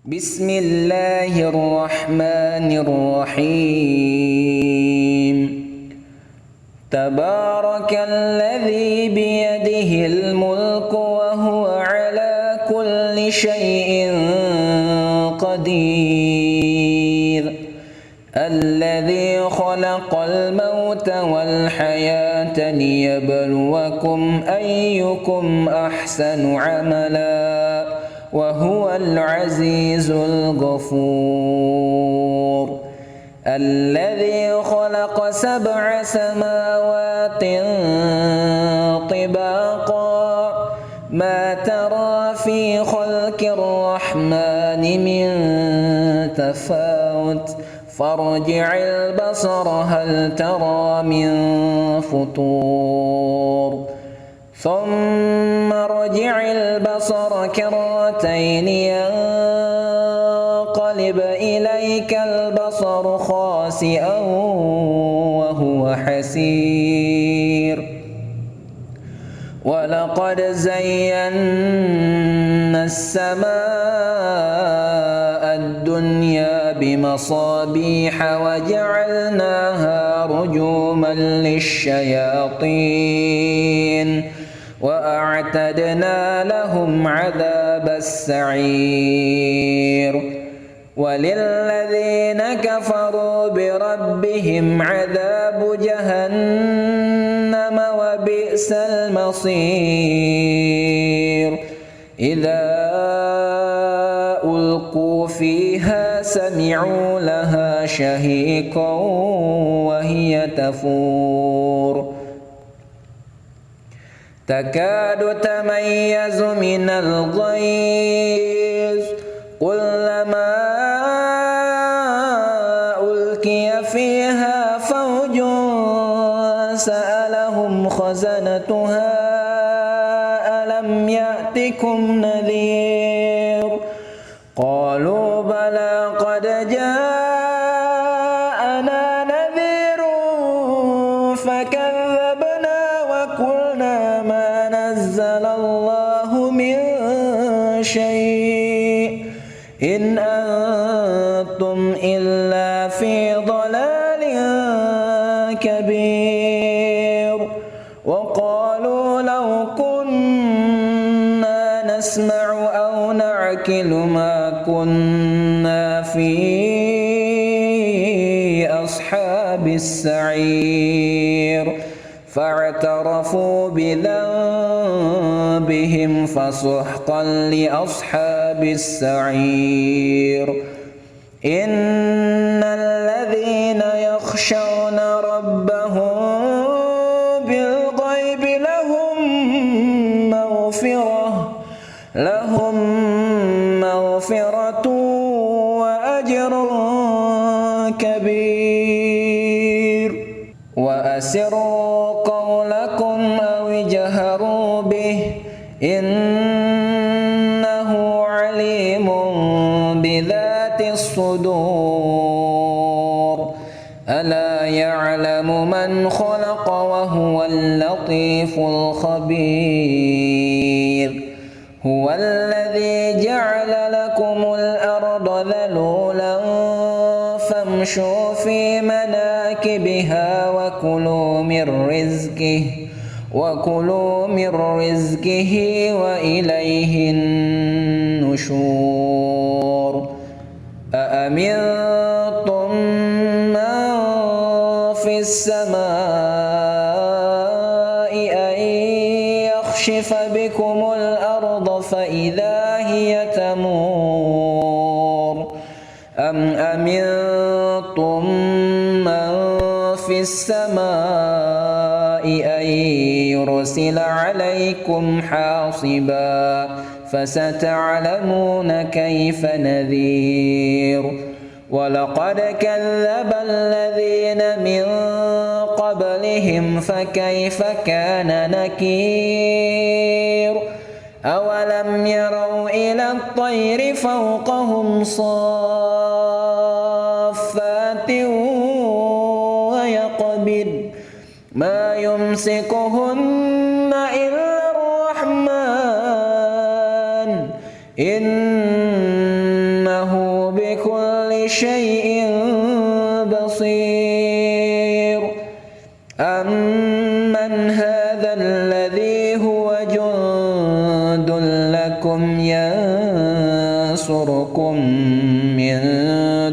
بسم الله الرحمن الرحيم. تبارك الذي بيده الملك وهو على كل شيء قدير. الذي خلق الموت والحياة ليبلوكم أيكم أحسن عملا وهو العزيز الغفور. الذي خلق 7 سماوات طباقا ما ترى في خلق الرحمن من تفاوت فارجع البصر هل ترى من فطور ثم ارجع البصر كرتين ينقلب إليك البصر خاسئا وهو حسير. ولقد زينا السماء الدنيا بمصابيح وجعلناها رجوما للشياطين وأعتدنا لهم عذاب السعير. وللذين كفروا بربهم عذاب جهنم وبئس المصير. إذا ألقوا فيها سمعوا لها شهيقا وهي تفور تكاد تميز من الغيظ كلما ألقي فيها فوج سألهم خزنتها ألم يأتكم نذير قالوا بلى قد جاءنا نذير فكذبنا وقلنا ما نزل الله من شيء إن أنتم إلا في ضلال كبير. وقالوا لو كنا نسمع أو نعقل ما كنا في أصحاب السعير فاعترفوا بذنبهم فسحقا لأصحاب السعير. إن الذين يخشون ربهم بالغيب لهم مغفرة وأجر كبير. وأسروا قولكم أو اجهروا به إنه عليم بذات الصدور. ألا يعلم من خلق وهو اللطيف الخبير. هو الذي جعل لكم الأرض ذلولا فامشوا في مناكبها وكلوا من رزقه وإليه النشور. أأمنتم من في السماء أن يخشف بكم الأرض فإذا هي تمور أم أمنتم من في السماء أن يرسل عليكم حاصبا فستعلمون كيف نذير. ولقد كذب الذين من قبلهم فكيف كان نكير. أولم يروا إلى الطير فوقهم صافات ويقبض ما يمسكهن إلا الرحمن إنه الذي هو جند لكم ينصركم من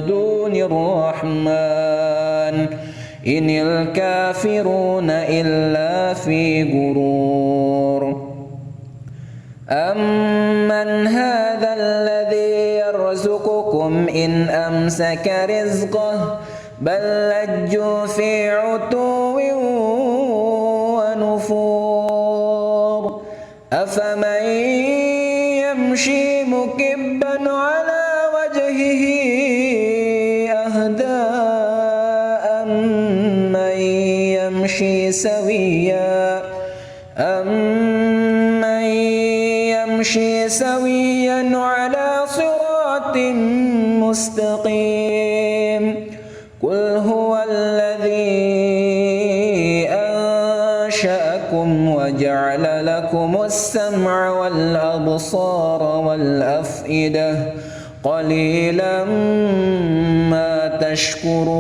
دون الرحمن إن الكافرون إلا في غرور أمن هذا الذي يرزقكم إن أمسك رزقه بل لجوا في عتو ونفور أفمن يمشي مكبا على وجهه أهدى أمن يمشي سويا على صراط مستقيم قل هو الذي أنشأكم وجعل لكم السمع والأبصار والأفئدة قليلا ما تشكرون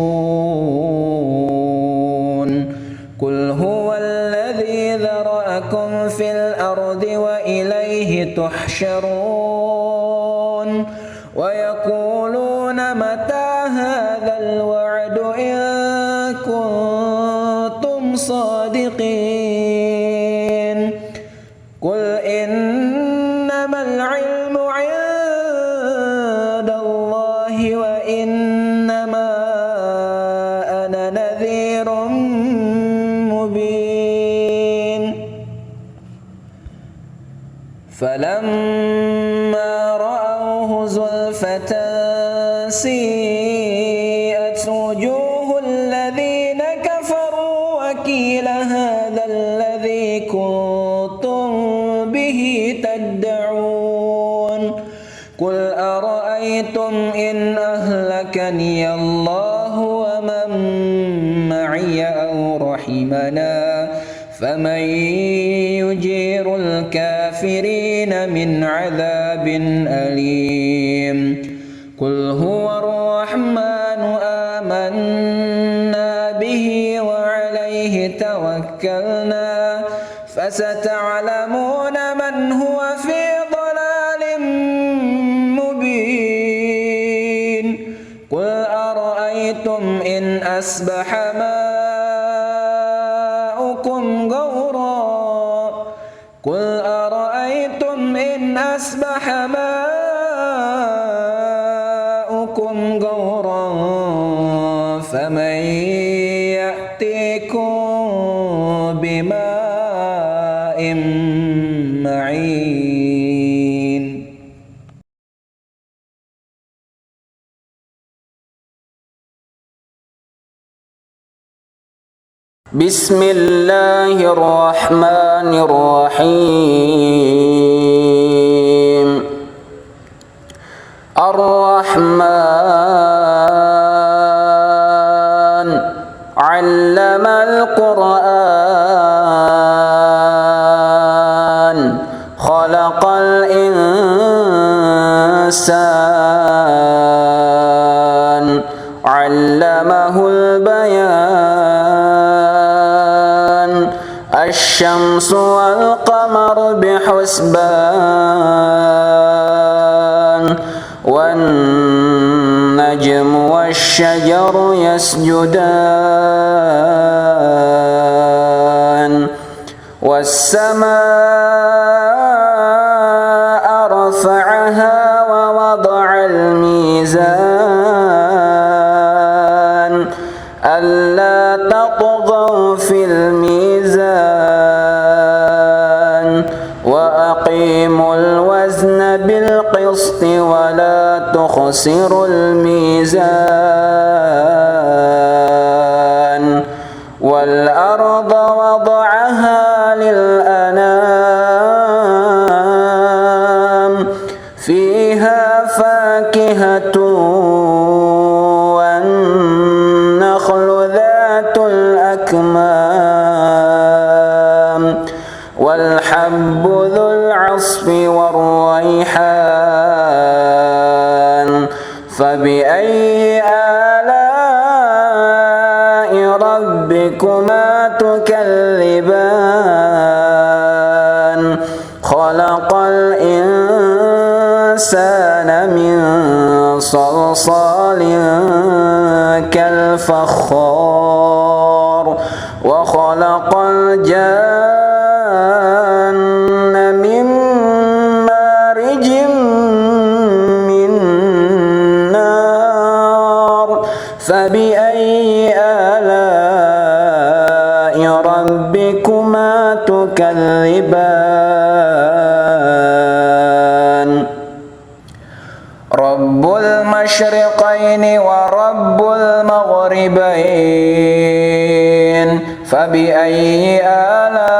قل هو الذي ذرأكم في الأرض وإليه تحشرون ويقولون متى هذا الوعد إن كنتم صادقين قل إنما العلم عند الله وإنما أنا نذير مبين فلما رأوه زلفة سيئت وجوه الذين كفروا وقيل هذا الذي كنتم به تدعون قل أرأيتم إن أهلكني الله ومن معي أو رحمنا فمن يجير الكافرين من عذاب أليم قل هو الرحمن آمنا به وعليه توكلنا فستعلمون من هو في ضلال مبين قل أرأيتم إن أصبح ماؤكم غورا قل أرأيتم إن أصبح ماؤكم غورا فمن يأتيكم بماء معين بسم الله الرحمن الرحيم الرحمن علم القرآن خلق الإنسان علمه البيان الشمس والقمر بحسبان والنجم والشجر يسجدان والسماء رفعها ووضع الميزان ألا تطغوا في الميزان وأقيموا الوزن بالقسط ولا تخسروا الميزان والأرض وضعها للأنام فيها فاكهة والنخل ذات الأكمام والحب ذو العصف والريحان فبأي آلاء ربكما تكذبان وخلق الإنسان من صلصال كالفخار وخلق الجن من مارج من نار فبأي آلاء ربكما تكذبان رب المشرقين ورب المغربين فبأي آلاء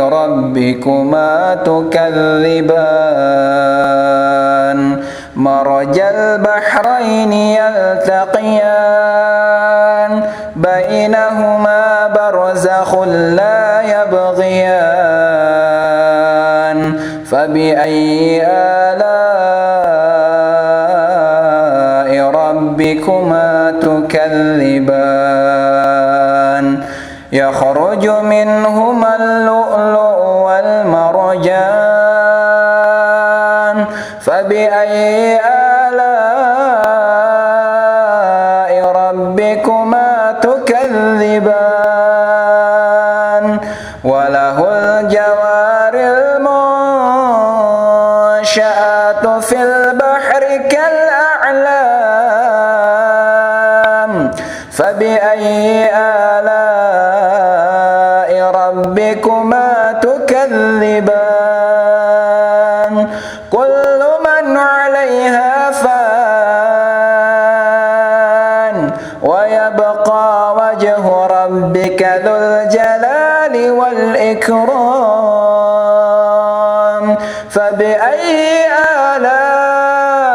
ربكما تكذبان مرج البحرين يلتقيان بينهما برزخ لا يبغيان فبأي آلاء ربكما تكذبان يخرج منهما اللؤلؤ والمرجان فبأي آلاء ربكما تكذبان وله الجوار المنشآت في البحر كالأعلام فبأي آلاء ربكما تكذبان كل من عليها فان ويبقى وجه ربك ذو الجلال والإكرام فبأي آلاء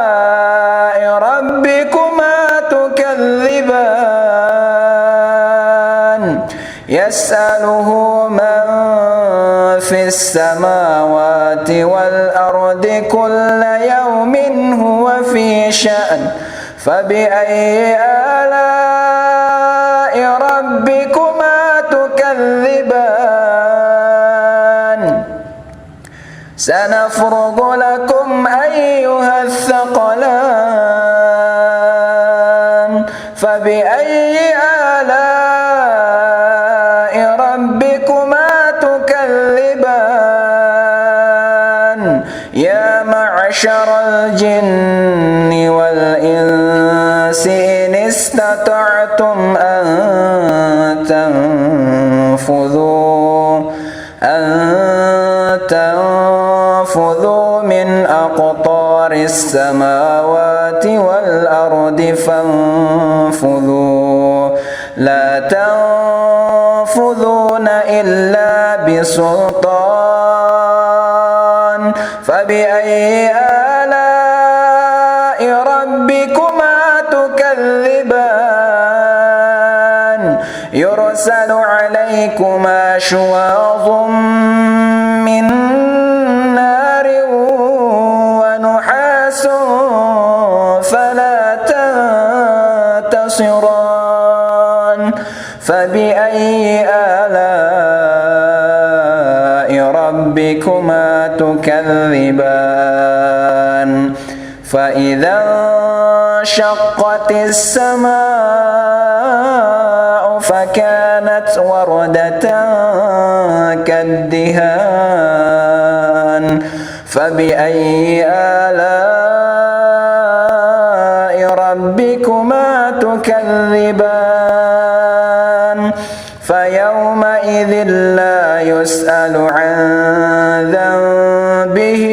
ربكما تكذبان يسأله من في السماوات والأرض كل يوم هو في شأن فبأي آلاء ربكما تكذبان سنفرغ لكم أيها الثقلان فبأي آلاء ربكما تكذبان يا معشر الجن والإنس إن استطعتم أن تنفذوا من أقطار السماوات والأرض فانفذوا لا تنفذون إلا بسلطان فبأي آلاء ربكما تكذبان يرسل عليكما شواظ من نار ونحاس فلا تنتصران فبأي آلاء ربكما تكذبان فإذا انشقت السماء فكانت وردة كالدهان فبأي آلاء ربكما تكذبان فيومئذ لا يسأل عن ذنبه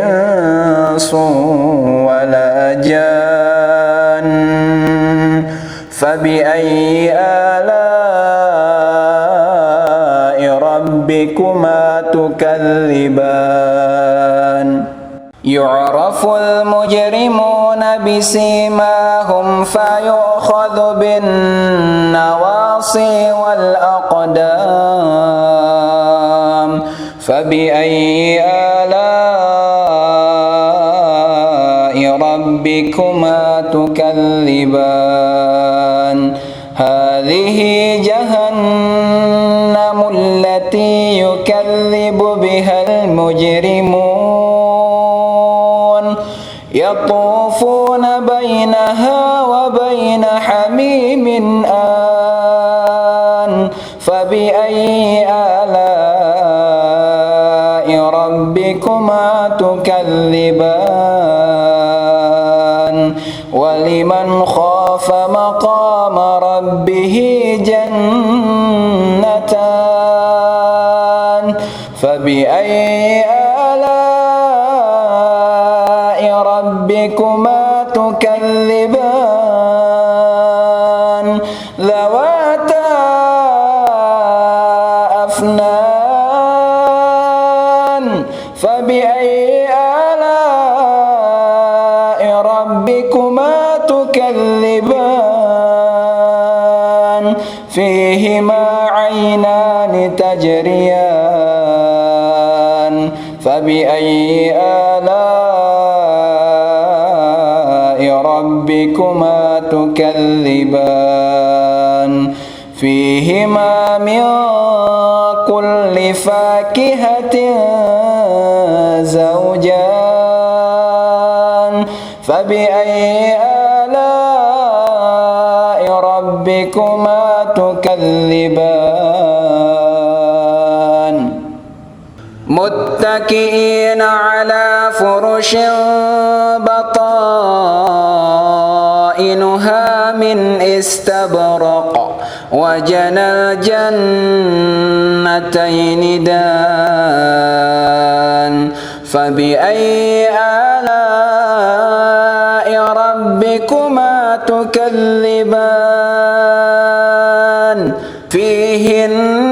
إنس ولا جان فبأي آلاء ربكما تكذبان يعرف المجرمون بسيماهم فيؤخذ بالنواصي والأقدام فبأي آلاء ربكما تكذبان هذه جهنم التي يكذب بها المجرمون يطوفون بينها وبين حميم آن فبأي آلاء ربكما تكذبان ولمن خاف مقام ربه جنتان فبأي آلاء ربكما تكذبان ذواتا أفنان فبأي آلاء ربكما تكذبان فيهما عينان تجريان فبأي آلاء ربكما تكذبان فيهما من كل فاكهة زوجان فبأي آلاء ربكما تكذبان متكئين على فرش بطائنها من استبرق وجنى الجنتين دان فبأي آلاء ربكما تكذبان فيهن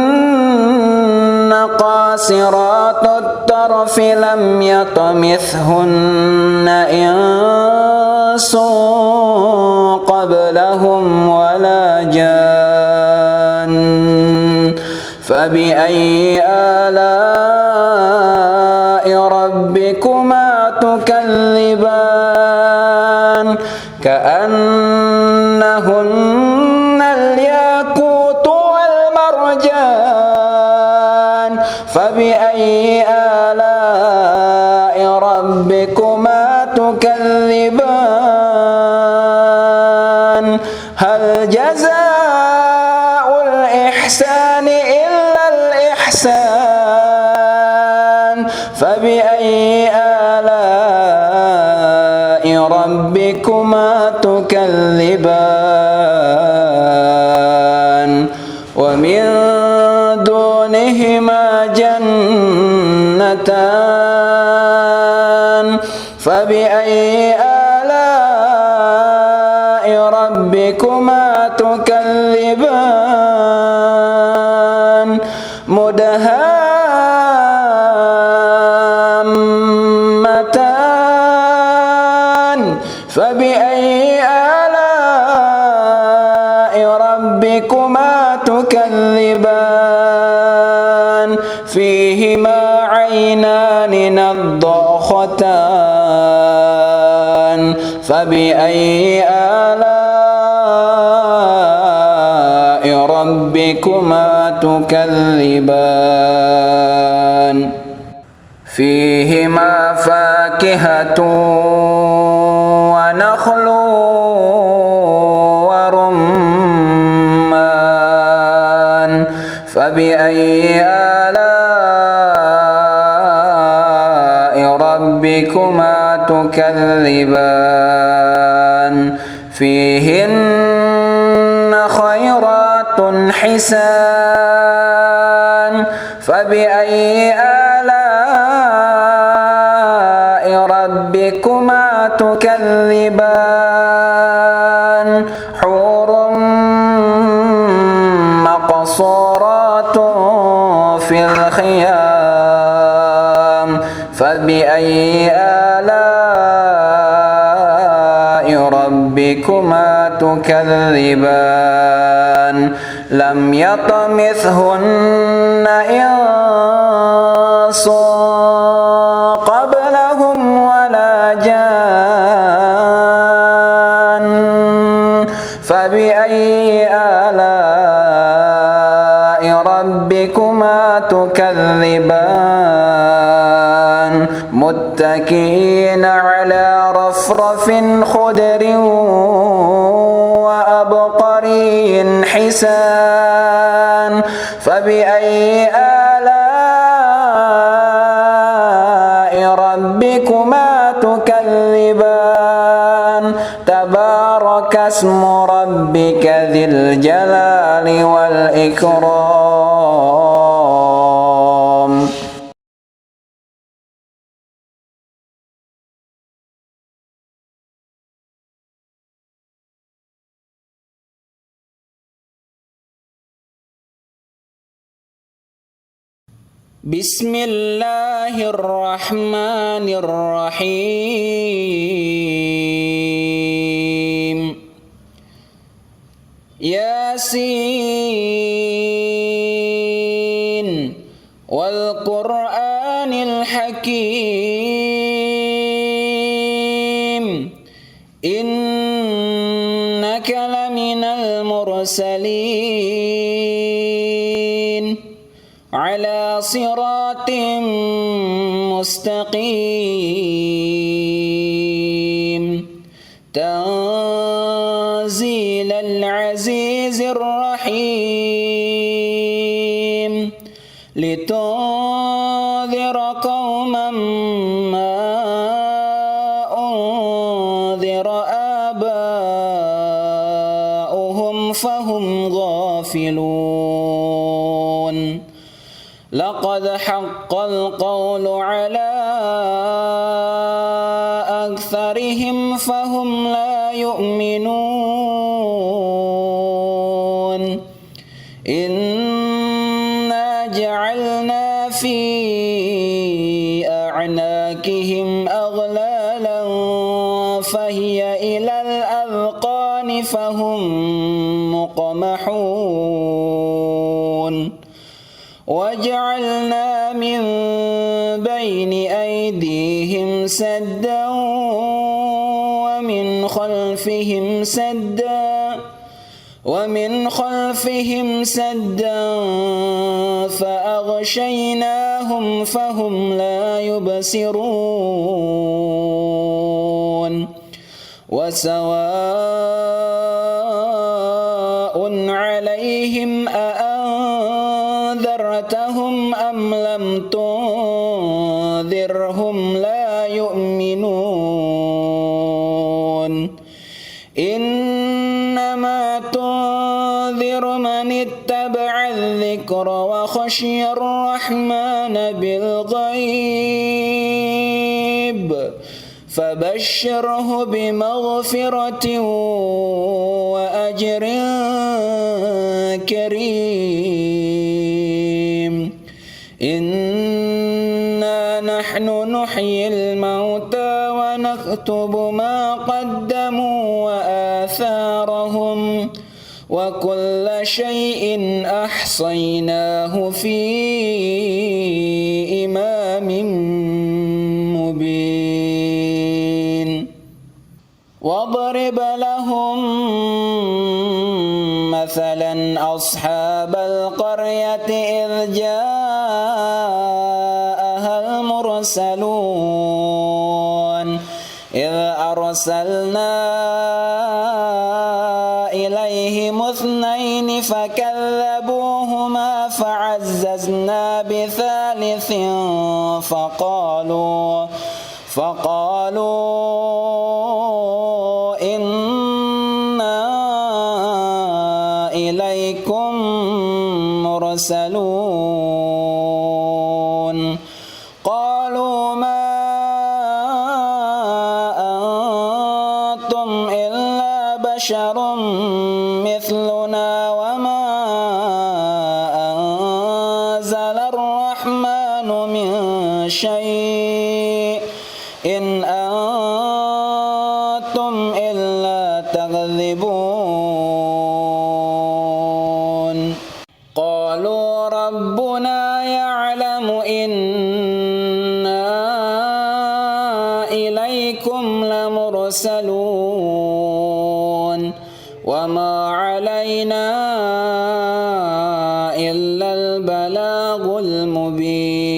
قاصرات الطرف لم يطمثهن إنس قبلهم ولا جان فبأي آلاء ربكما تكذبان كأنهن الياقوت والمرجان فبأي آلاء ربكما تكذبان هل جزاء الإحسان إلا الإحسان فبأي آلاء ربكما تكذبان ومن دونهما جنتان فبأي آلاء ربكما تكذبان مدهامتان فبأي آلاء ربكما تكذبان فيهما عينان نضاختان فبأي آلاء ربكما تكذبان فيهما فاكهة ونخل ورمان فبأي آلاء ربكما تكذبان فيهن خيرات حسان فبأي آلاء ربكما تكذبان حور مقصورات في الخيام فبأي آلاء ربكما تكذبان لم يطمثهن إنس قبلهم ولا جان فبأي آلاء ربكما ربكما تكذبان متكئين على رفرف خضر وأبقري حسان فبأي آلاء ربكما تكذبان تبارك اسم ربك ذي الجلال والإكرام. بسم الله الرحمن الرحيم ياسين والقرآن الحكيم إنك لمن المرسلين على صراط مستقيم تنزيل العزيز الرحيم لتنذر قوما ما أنذر آباؤهم فهم غافلون لقد حق القول على أكثرهم فهم لا يؤمنون إنا جعلنا في أعناقهم أغلالا فهي إلى الأذقان فهم مقمحون وجعلنا من بين أيديهم سدا ومن خلفهم سدا فأغشيناهم فهم لا يبصرون وسواء عليهم أأنذرتهم أم لم تنذرهم لا يؤمنون إنما تنذر من اتبع الذكر وخشي الرحمن بالغيب فبشره بمغفرة وأجر كريم إنا نحن نحيي الموتى ونكتب ما قدموا وآثارهم وكل شيء أحصيناه في إمام مبين واضرب لهم مثلا أصحاب القرية إذ جاءها المرسلون إذ أرسلنا إليهم اثنين فكذبوهما فعززنا بثالث فقالوا إنا إليكم مرسلون قالوا ما أنتم إلا بشر مثلنا وما أنزل الرحمن من شيء إن أنتم إلا تكذبون قالوا ربنا يعلم إنا إليكم لمرسلون وما علينا إلا البلاغ البلاغ المبين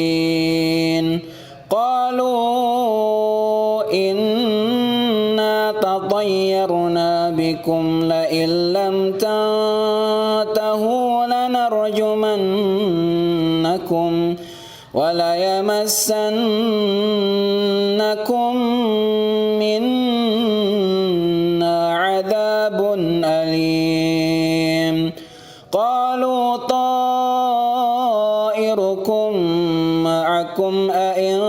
قالوا إنا تطيرنا بكم لئن لم تنتهوا لنرجمنكم وليمسنكم منا عذاب أليم قالوا طائركم معكم أئن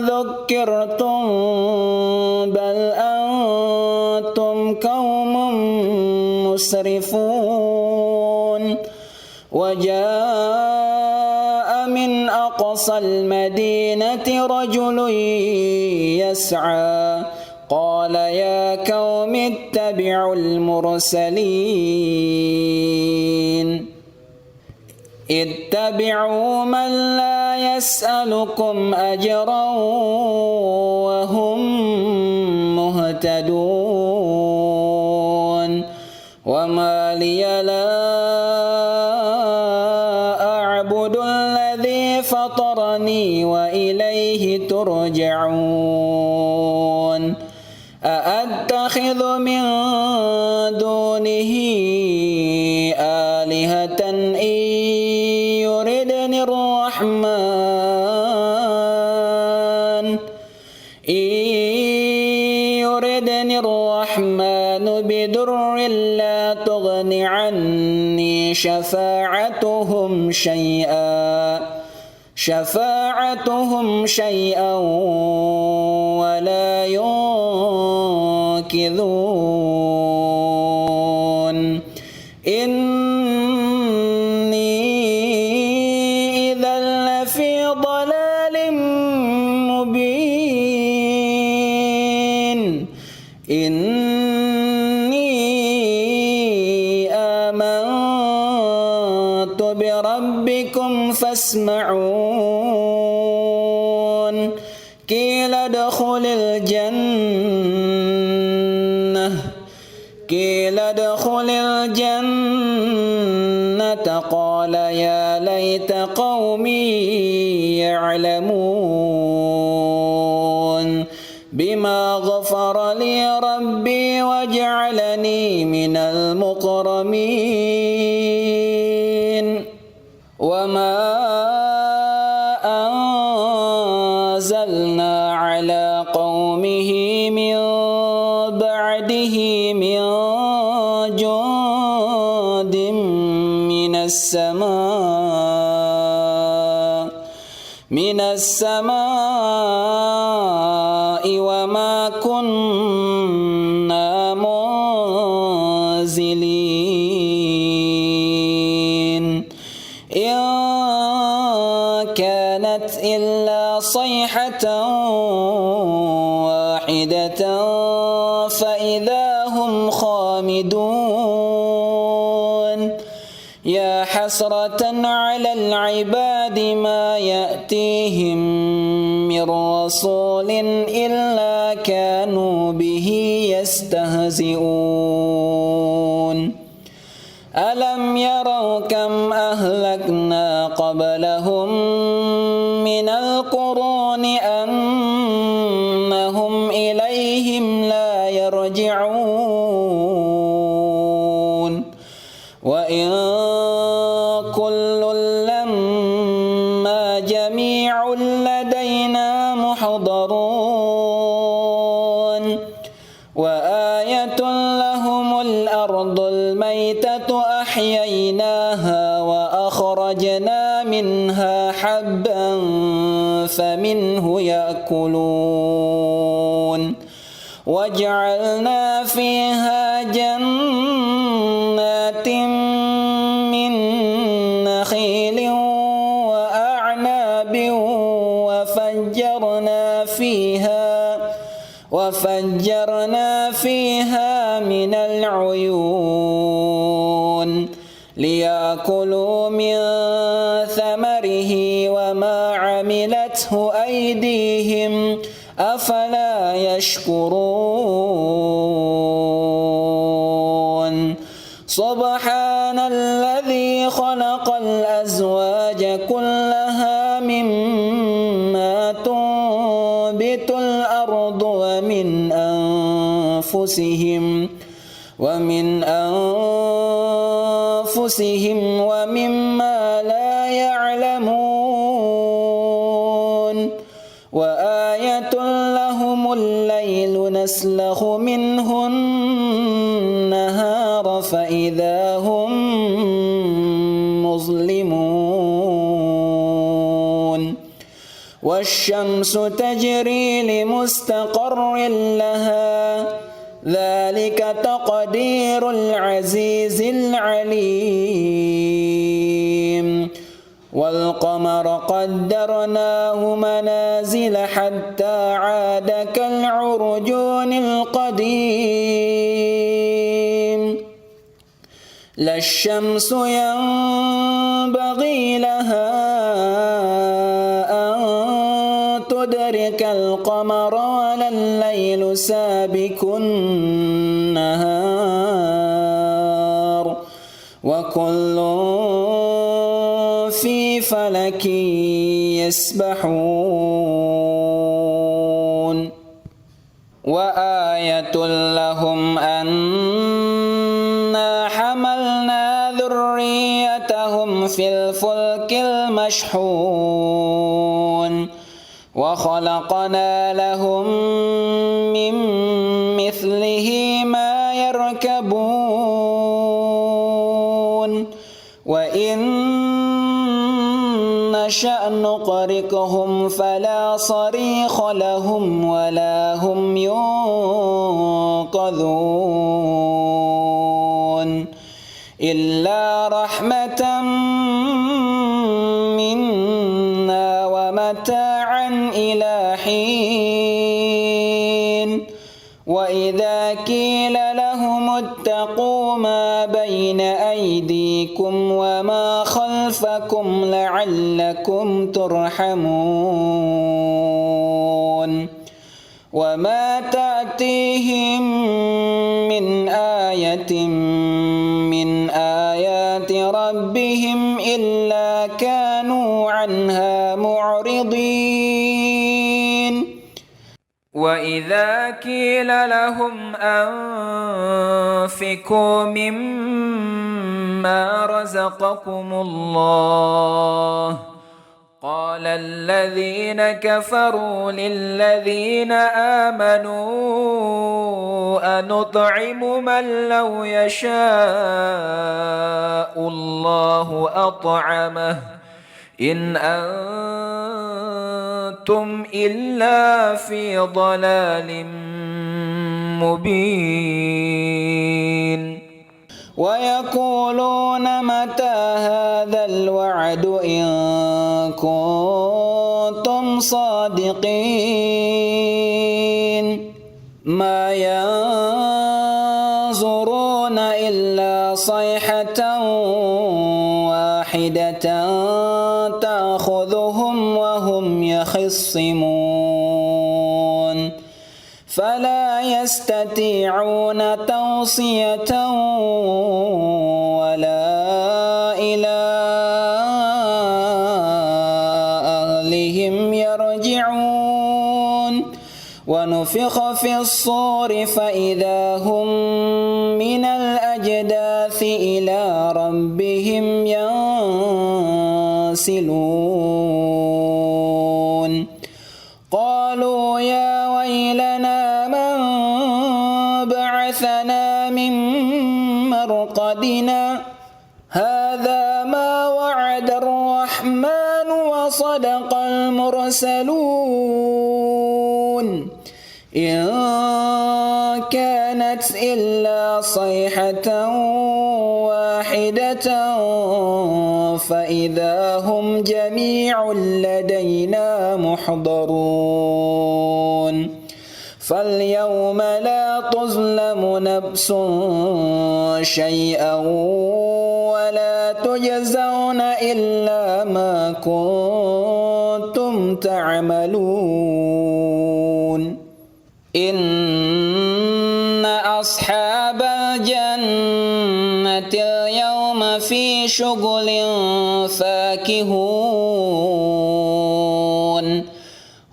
ذكرتم بل أنتم قوم مسرفون وجاء من أقصى المدينة رجل يسعى قال يا قوم اتبعوا المرسلين اتبعوا من لا يسألكم أجرا وهم مهتدون وما لي لا أعبد الذي فطرني وإليه ترجعون أأتخذ من دونه آلهة إن يردني الرحمن بضر لا تغن عني شفاعتهم شيئا ولا ينقذون إني إذا لفي ضلال مبين إني آمنت بربكم فاسمعون قيل ادخل الجنة قال يا ليت قومي يعلمون بما غفر لي ربي وجعلني من المكرمين وما أنزلنا على قومه من بعده من جند من السماء وما كنا منزلين إن كانت إلا صيحة واحدة فإذا هم خامدون يا حسرة على العباد ما يأتيهم من رسول إلا كانوا به يستهزئون ألم يروا كم أهلكنا قبلهم من القرون أنهم إليهم لا يرجعون وإن كل لما جميع لدينا محضرون وآية لهم الأرض الميتة أحييناها وأخرجنا منها حبا فمنه يأكلون وجعلنا فيها جنات من نخيل وأعناب وفجرنا فيها من العيون ليأكلوا من ثمره وما عملته أيديهم أفلا يشكرون سبحان الذي خلق الأزواج الأزواج كلها مما تنبت الأرض ومن أنفسهم ومما لا يعلمون وآية لهم الليل نسلخ منه النهار فإذا هم مظلمون والشمس تجري لمستقر لها ذلك تقدير العزيز العليم والقمر قدرناه منازل حتى عاد كالعرجون القديم لا الشمس ينبغي لها أن تدرك القمر ولا الليل سابق النهار وكل في فلك يسبحون وآية لهم أنا حملنا ذريتهم في الفلك المشحون وخلقنا لهم من مثله ما يركبون وإن نشأ نغرقهم فلا صريخ لهم ولا هم ينقذون إلا رحمة منا ومتاعا إلى حين وإذا قيل لهم اتقوا ما بين أيديكم وما خلفكم لعلكم ترحمون وما تأتيهم من آية من آيات ربهم إلا كانوا عنها معرضين وإذا قيل لهم أنفقوا مما رزقكم الله قال الذين كفروا للذين آمنوا أنطعم من لو يشاء الله أطعمه إن أنتم إلا في ضلال مبين ويقولون متى هذا الوعد إن كنتم صادقين ما ينظرون إلا صيحة واحدة تأخذهم وهم يخصمون فلا يستطيعون توصية ولا إلى أهلهم يرجعون ونفخ في الصور فإذا هم من الأجداث إلى ربهم ينسلون قالوا يا ويلنا من بعثنا من مرقدنا هذا ما وعد الرحمن وصدق المرسلون إن كانت إلا صيحة واحدة فإذا هم جميع لدينا محضرون فاليوم لا تظلم نفس شيئا ولا تجزون إلا ما كنتم تعملون إن أصحاب الجنة اليوم في شغل فاكهون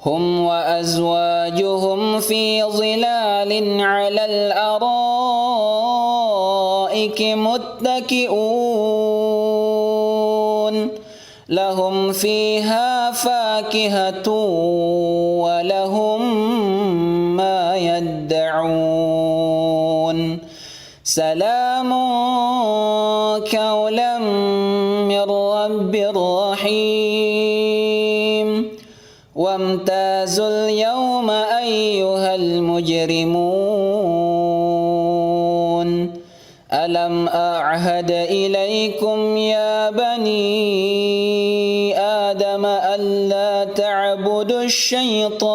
هم وأزواجهم في ظلال على الأرائك متكئون لهم فيها فاكهة ولهم ما يدعون سلام قولا من رب رحيم وامتازوا اليوم أيها المجرمون ألم أعهد إليكم يا بني آدم ألا تعبدوا الشيطان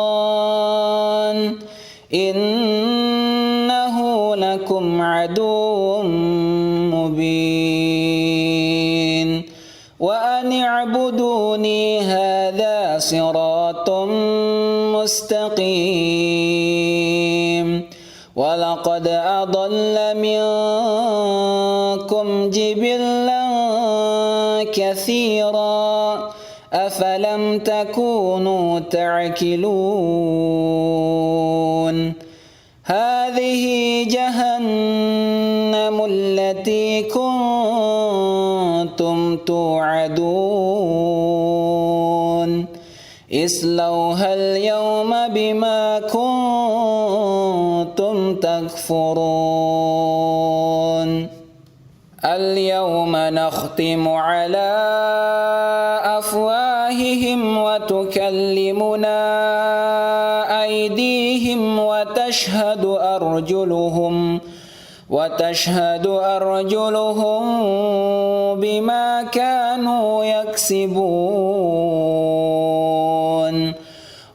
إنه لكم عدو مبين وأن اعبدوني هذا صراط مستقيم ولقد أضل منكم جبلا كثيرا أفلم تكونوا تعقلون هذه جهنم التي كنتم توعدون اصلوها اليوم بما كنتم تكفرون اليوم نختم على أفواههم وتكلمنا أيديهم وتشهد أرجلهم بما كانوا يكسبون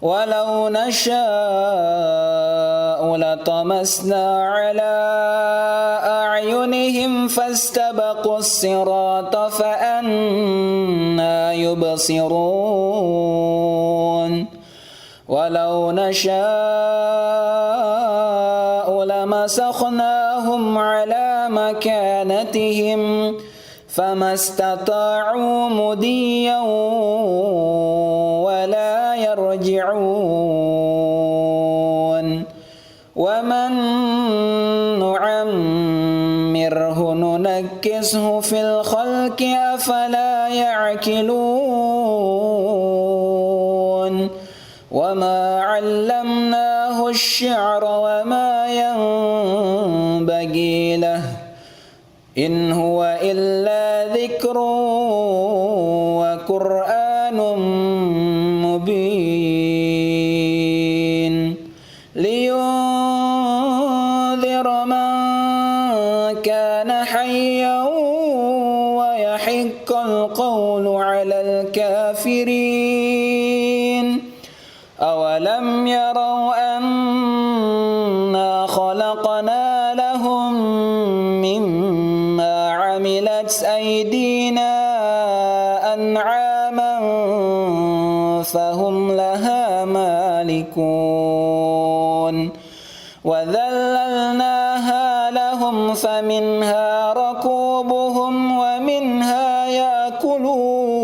ولو نشاء لطمسنا على أعينهم فاستبقوا الصراط فأنى يبصرون ولو نشاء لمسخناهم على مكانتهم فما استطاعوا مضيا ولا يرجعون ومن نعمره ننكسه في الخلق أفلا يعقلون وما علمناه الشعر وما ينبغي له إن هو إلا ذكر وقرآن مبين لينذر من كان حيا ويحق القول على الكافرين أولم يروا أنا خلقنا لهم مما عملت أيدينا أنعاما فهم لها مالكون وذللناها لهم فمنها ركوبهم ومنها يأكلون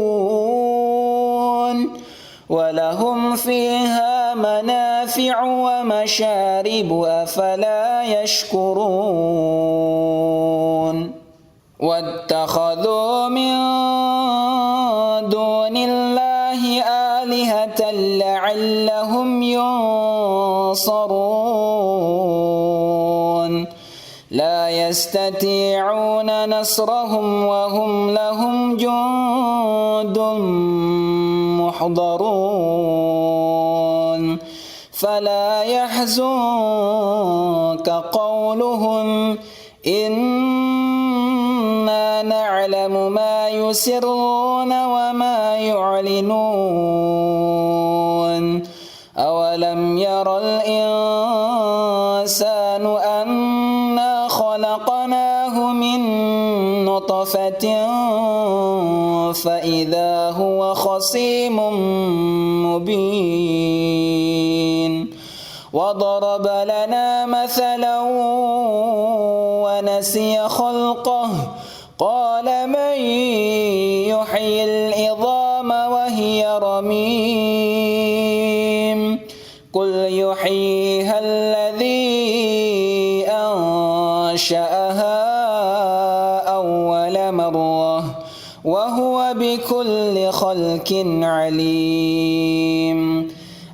ولهم فيها منافع ومشارب أفلا يشكرون واتخذوا من دون الله آلهة لعلهم ينصرون لا يستطيعون نصرهم وهم لهم جند محضرون فلا يحزنك قولهم إنا نعلم ما يسرون وما يعلنون أولم ير الإنسان أنا خلقناه من نطفة فإذا هو خصيم مبين وضرب لنا مثلا ونسي خلقه قال من وهي رميم قل يحييها الذي أنشأها أول مرة وهو بكل خلق عليم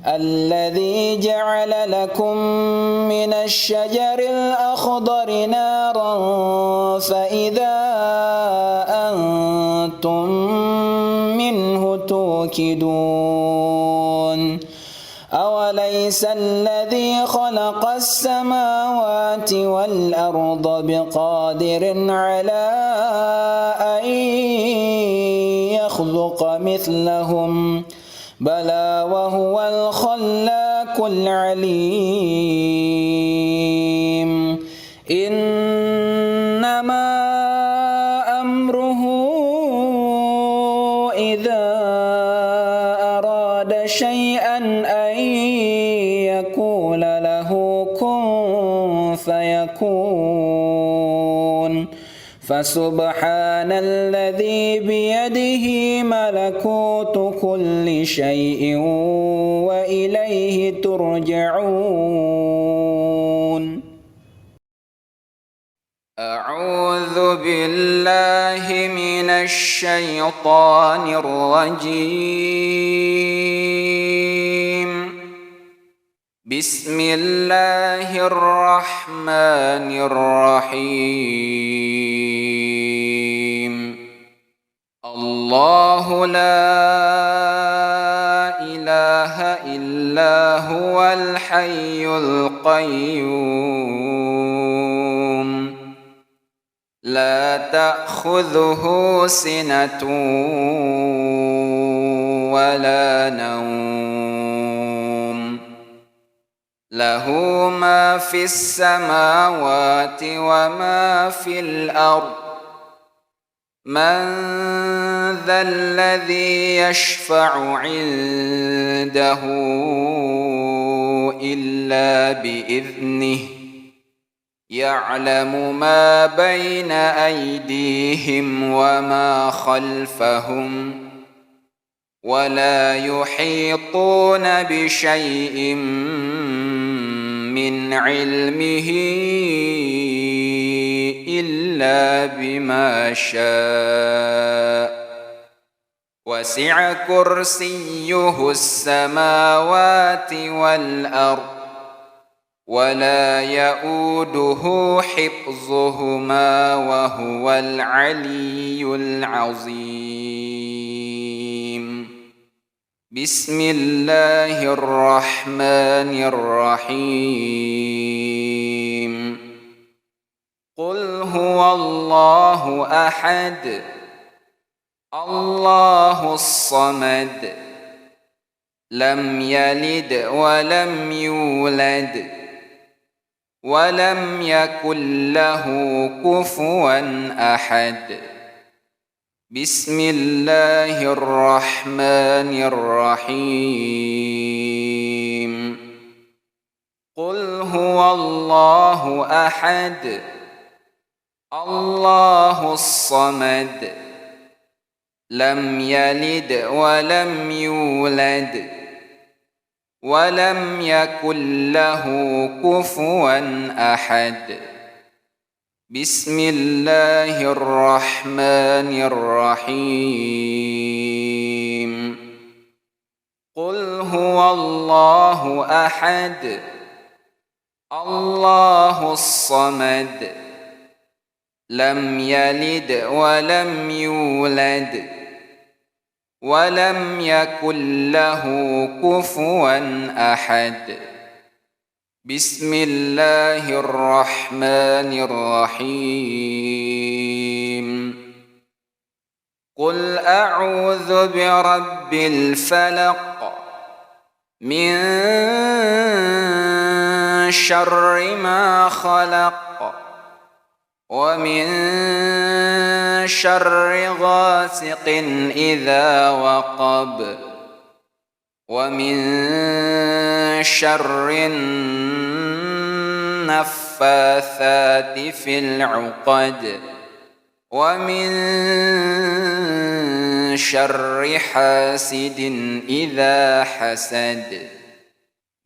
الذي جعل لكم من الشجر الأخضر نارا فإذا أنتم منه توقدون أوليس الذي خلق السماوات والأرض بقادر على أن يخلق مثلهم بلى وهو الخلاق العليم إنما أمره إذا أراد شيئا أن يقول له كن فيكون فسبحان الذي بيده ملكوت كل شيء وإليه ترجعون أعوذ بالله من الشيطان الرجيم بسم الله الرحمن الرحيم الله لا إله إلا هو الحي القيوم لا تأخذه سنة ولا نوم له ما في السماوات وما في الأرض من ذا الذي يشفع عنده إلا بإذنه يعلم ما بين أيديهم وما خلفهم ولا يحيطون بشيء من علمه إلا بما شاء وسع كرسيه السماوات والأرض ولا يؤوده حفظهما وهو العلي العظيم بسم الله الرحمن الرحيم قل هو الله أحد الله الصمد لم يلد ولم يولد ولم يكن له كفوا أحد بسم الله الرحمن الرحيم قل هو الله أحد الله الصمد لم يلد ولم يولد ولم يكن له كفوا أحد بسم الله الرحمن الرحيم قل هو الله أحد الله الصمد لم يلد ولم يولد ولم يكن له كفوا أحد بسم الله الرحمن الرحيم قل أعوذ برب الفلق من شر ما خلق ومن شر غاسق إذا وقب ومن شر النفاثات في العقد ومن شر حاسد إذا حسد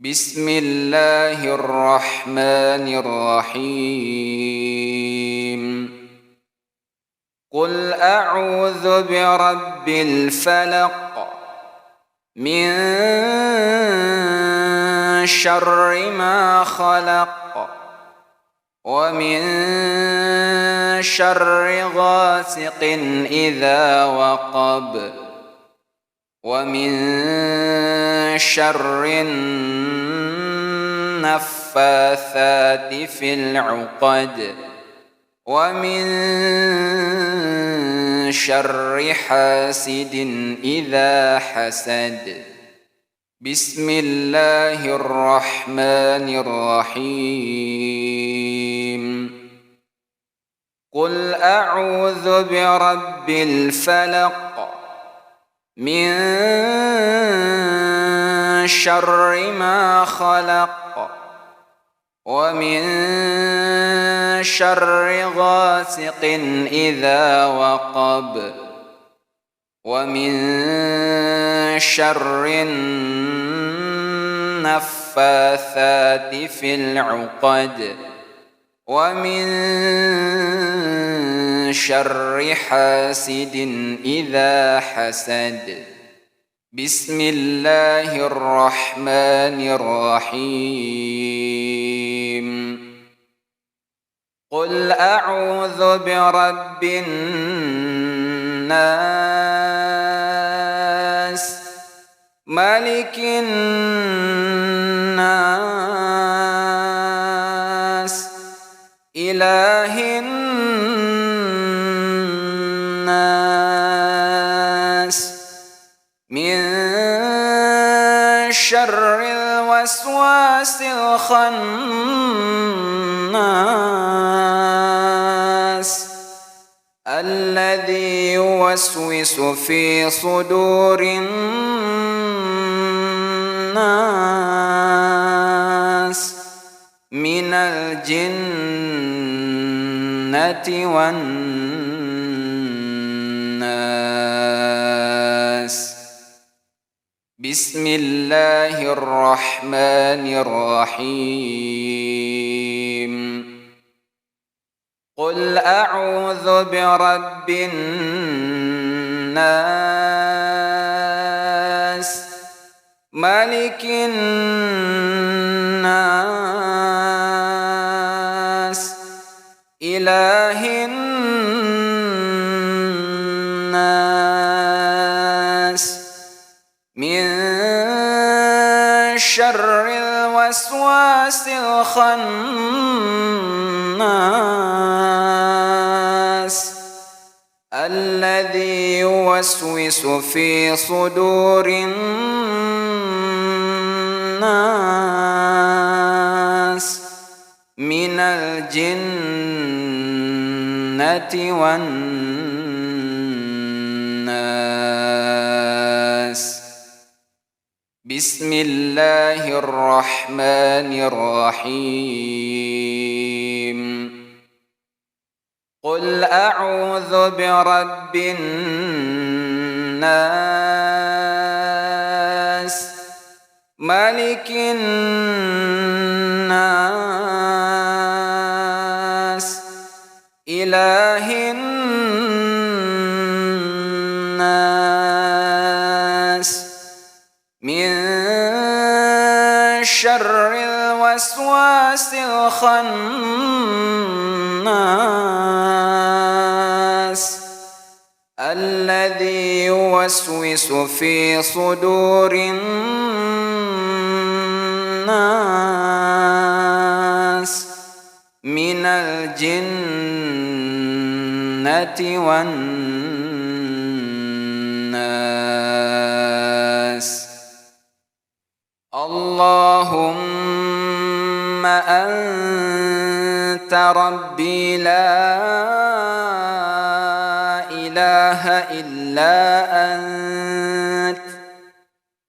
بسم الله الرحمن الرحيم قل أعوذ برب الفلق من شر ما خلق ومن شر غاسق إذا وقب ومن شر النفاثات في العقد ومن شر حاسد إذا حسد بسم الله الرحمن الرحيم قل أعوذ برب الفلق من شر ما خلق ومن شر غاسق إذا وقب ومن شر النفاثات في العقد ومن شر حاسد إذا حسد بسم الله الرحمن الرحيم قل أعوذ برب الناس ملك الناس إله الناس من شر الوسواس الخناس الذي يوسوس في صدور الناس من الجنة والناس بسم الله الرحمن الرحيم قل أعوذ برب الناس ملك الناس إله الناس من شر الوسواس الخناس الذي يوسوس في صدور الناس من الجنة والناس بسم الله الرحمن الرحيم قل أعوذ برب الناس ملك الناس إله الناس من شر الوسواس الخناس الذي يوسوس في صدور الناس من الجنة والناس اللهم أنت ربي لا إله إلا أنت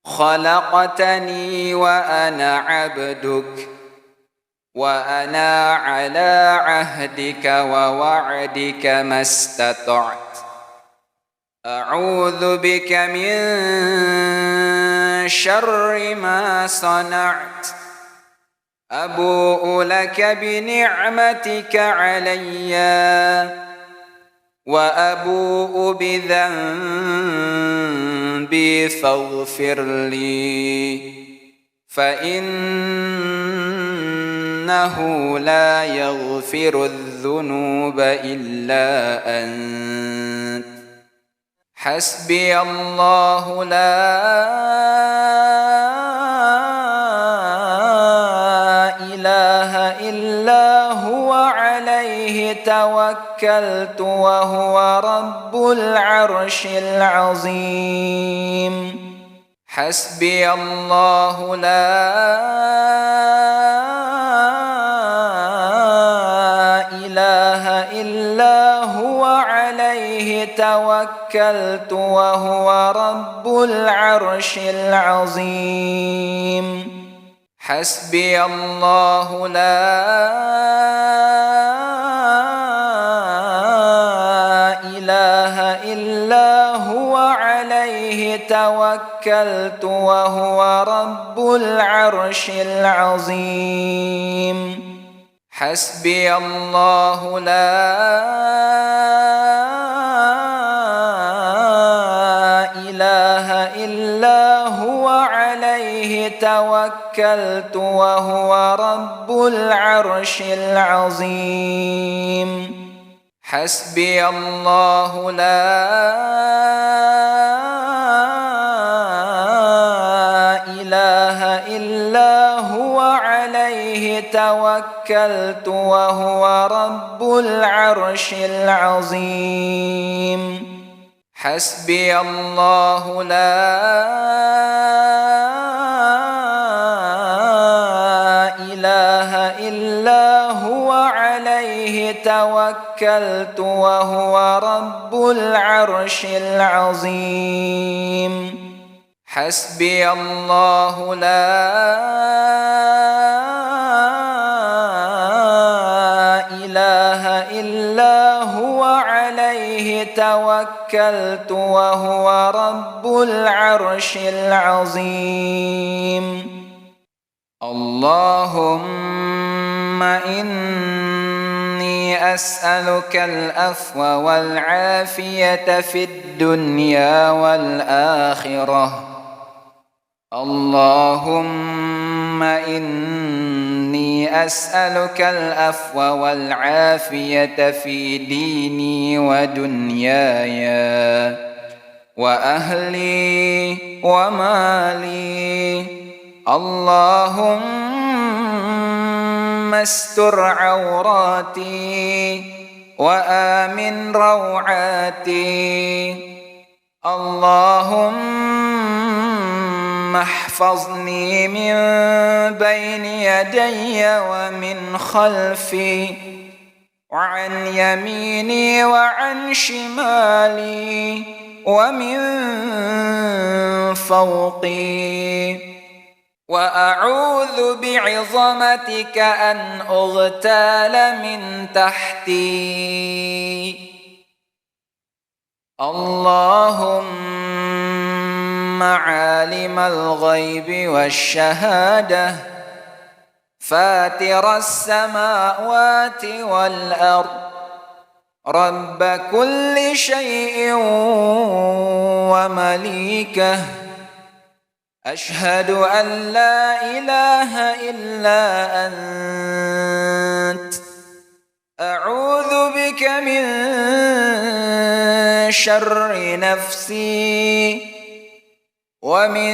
خلقتني وأنا عبدك وأنا على عهدك ووعدك ما استطعت أعوذ بك من شر ما صنعت أبوء لك بنعمتك علي وأبوء بذنبي فاغفر لي فإنه لا يغفر الذنوب إلا أنت حسبي الله لا إله إلا هو عليه توكلت وهو رب العرش العظيم حسبي الله لا إله إلا هو عليه توكلت وهو رب العرش العظيم حسبي الله لا إله إلا هو عليه توكلت وهو رب العرش العظيم حسبي الله لا إله إلا هو عليه توكلت وهو رب العرش العظيم حسبي الله لا إله إلا هو عليه توكلت وهو رب العرش العظيم حسبي الله لا إله إلا هو عليه توكلت وهو رب العرش العظيم حسبي الله لا إله إلا هو عليه توكلت وهو رب العرش العظيم اللهم إني أسألك العفو والعافية في الدنيا والآخرة اللهم إني أسألك العفو والعافية في ديني ودنياي وأهلي ومالي اللهم استر عوراتي وآمن روعاتي اللهم احفظني من بين يدي ومن خلفي وعن يميني وعن شمالي ومن فوقي وأعوذ بعظمتك أن أغتال من تحتي اللهم عالم الغيب والشهادة فاتر السماوات والأرض رب كل شيء ومليكه أشهد أن لا إله إلا أنت أعوذ بك من شر نفسي ومن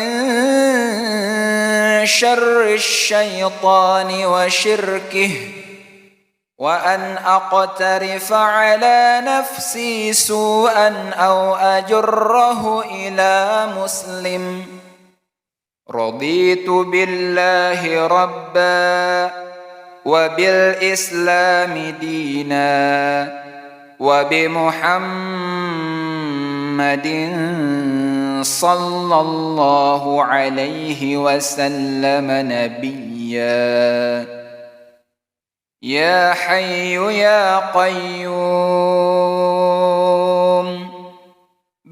شر الشيطان وشركه وأن أقترف على نفسي سوءا أو أجره إلى مسلم رضيت بالله ربا وبالإسلام دينا وبمحمد صلى الله عليه وسلم نبيا يا حي يا قيوم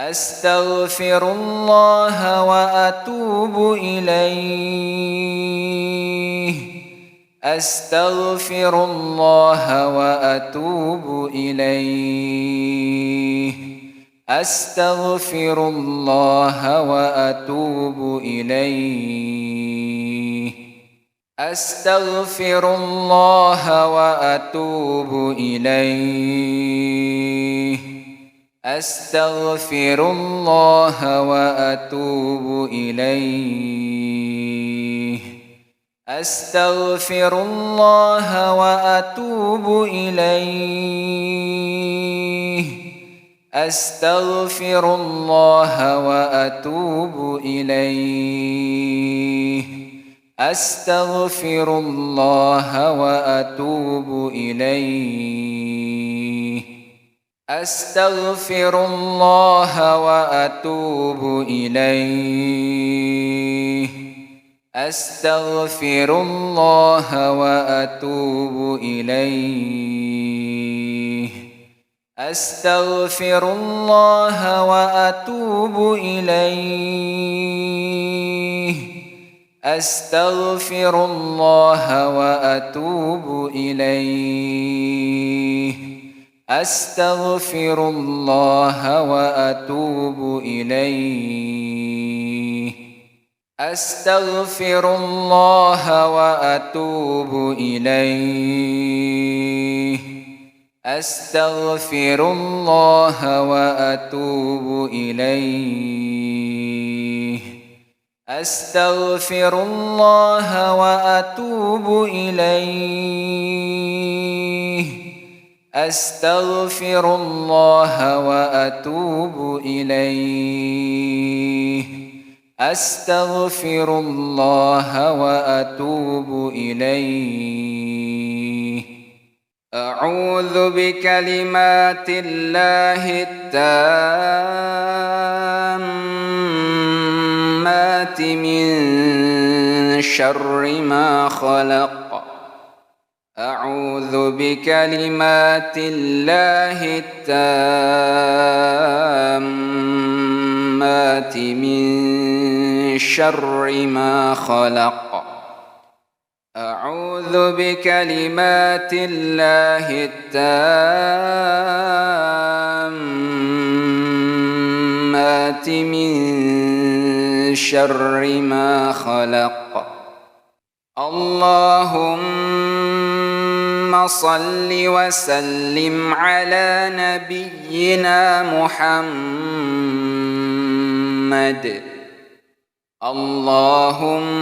أستغفر الله وأتوب إليه أستغفر الله وأتوب إليه أستغفر الله وأتوب إليه أستغفر الله وأتوب إليه أستغفر الله وأتوب إليه أستغفر الله وأتوب إليه أستغفر الله وأتوب إليه أستغفر الله وأتوب إليه أستغفر الله وأتوب إليه أستغفر الله وأتوب إليه أستغفر الله وأتوب إليه أستغفر الله وأتوب إليه أستغفر الله وأتوب إليه أستغفر الله وأتوب إليه أستغفر الله وأتوب إليه أستغفر الله وأتوب إليه أستغفر الله وأتوب إليه أستغفر الله وأتوب إليه أعوذ بكلمات الله التامات من شر ما خلق أعوذ بكلمات الله التامات من شر ما خلق أعوذ بكلمات الله التامات من شر ما خلق اللهم صل وسلم على نبينا محمد اللهم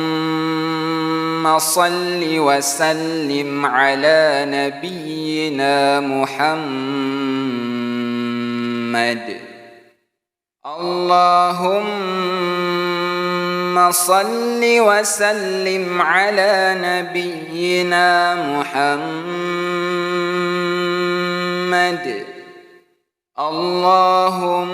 صل وسلم على نبينا محمد اللهم صل وسلم على نبينا محمد اللهم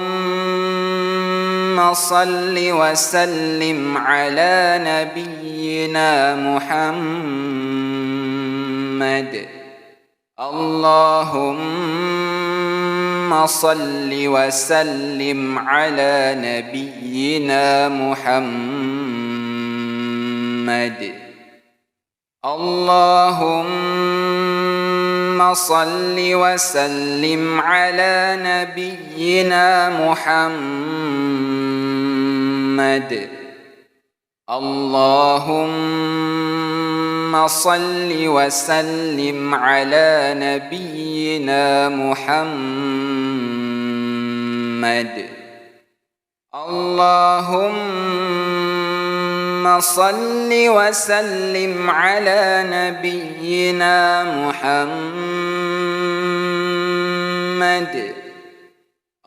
صل وسلم على نبينا محمد اللهم صل وسلم على نبينا محمد اللهم صل وسلم على نبينا محمد اللهم صل وسلم على نبينا محمد اللهم صل وسلم على نبينا محمد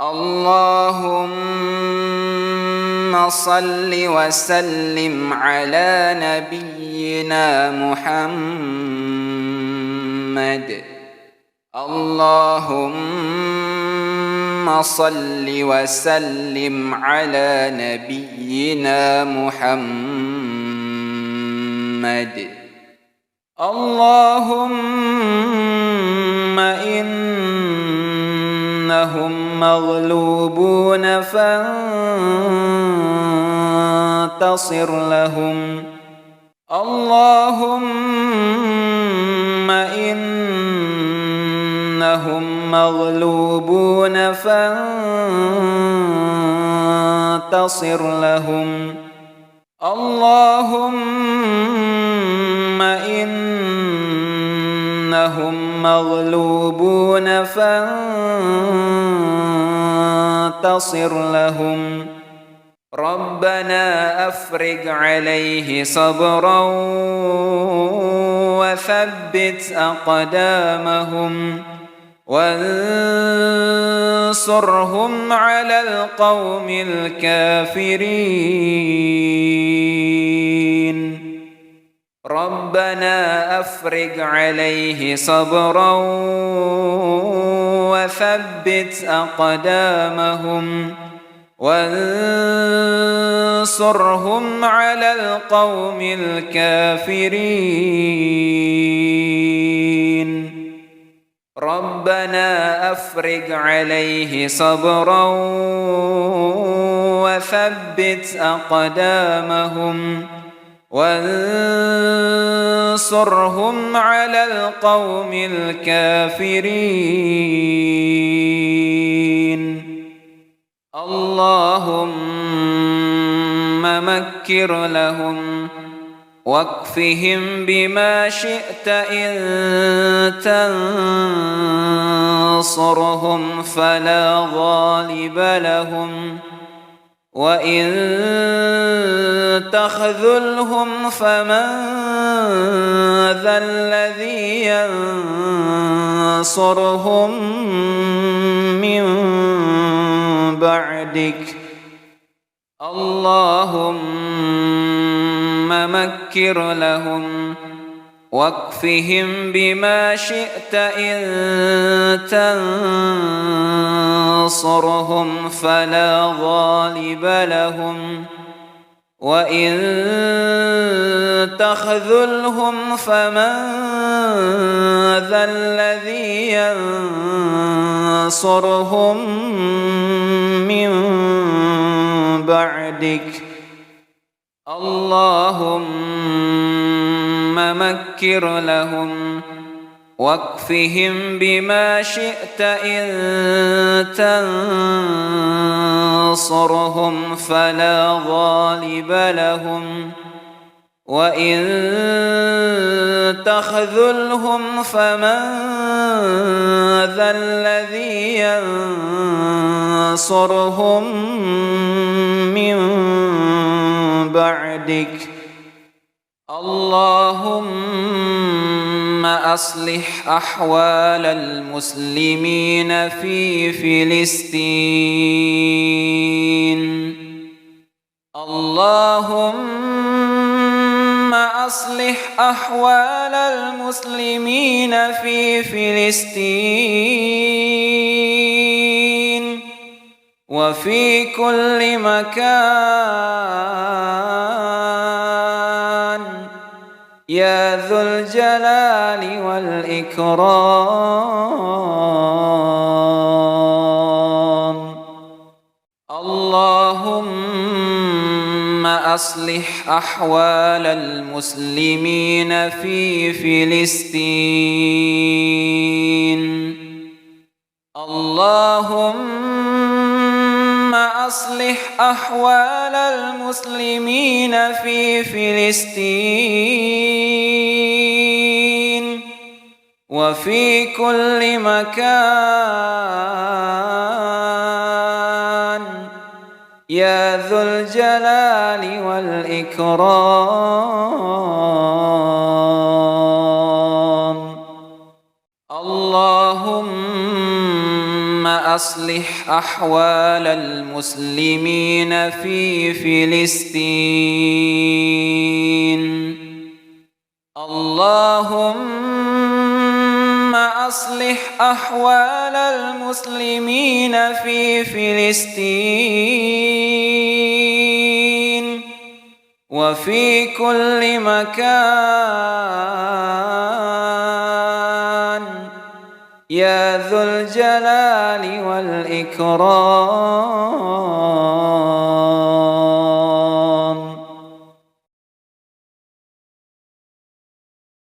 اللهم صل وسلم على نبينا محمد اللهم صل وسلم على نبينا محمد اللهم إنهم مغلوبون فانتصر لهم اللهم إنهم مغلوبون فانتصر لهم اللهم إنهم مغلوبون فانتصر لهم ربنا أفرغ عليه صبرا وثبت أقدامهم وانصرهم على القوم الكافرين ربنا أفرغ عليه صبرا وثبت أقدامهم وانصرهم على القوم الكافرين ربنا أفرغ عليه صبرا وثبت أقدامهم وانصرهم على القوم الكافرين اللهم مكر لهم واكفهم بما شئت إن تنصرهم فلا غالب لهم وإن تخذلهم فمن ذا الذي ينصرهم من بعدك اللهم مكر لهم واكفهم بما شئت إن تنصرهم فلا غالب لهم وإن تخذلهم فمن ذا الذي ينصرهم من بعدك اللهم مكر لهم واكفهم بما شئت إن تنصرهم فلا غالب لهم وإن تخذلهم فمن ذا الذي ينصرهم من بعدك اللهم أصلح أحوال المسلمين في فلسطين اللهم أصلح أحوال المسلمين في فلسطين وفي كل مكان يا ذو الجلال والإكرام اللهم أصلح أحوال المسلمين في فلسطين اللهم أصلح أحوال المسلمين في فلسطين وفي كل مكان يا ذو الجلال والإكرام اللهم أصلح أحوال المسلمين في فلسطين اللهم أصلح أحوال المسلمين في فلسطين وفي كل مكان يا ذو الجلال والإكرام